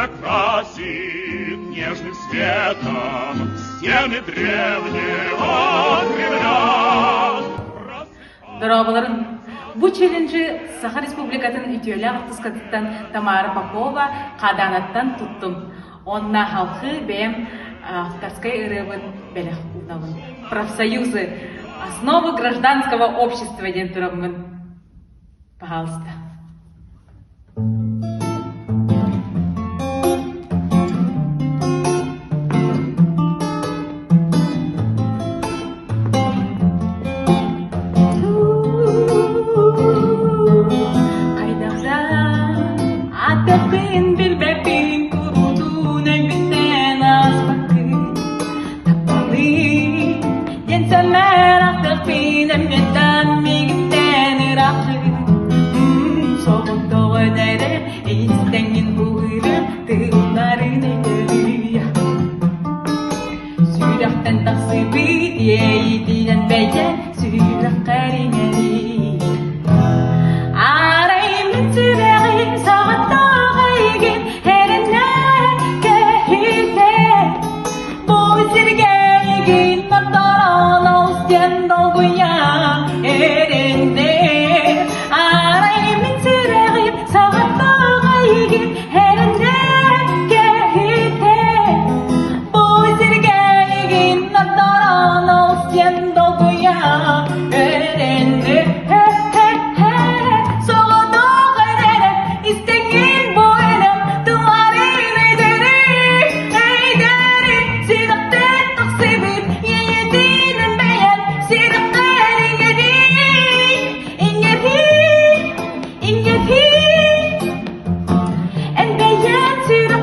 прокрасит нежным светом стены древнего Кремля. Дорогаларым, bu челленджи Саха Республикатын ütüeli артыскатыттан Тамара Попова каданаттан туттум. Онна халкы бем авторской ырыбын белек ултабын. Профсоюзы, основы гражданского общества ден турабын. Пожалуйста. To the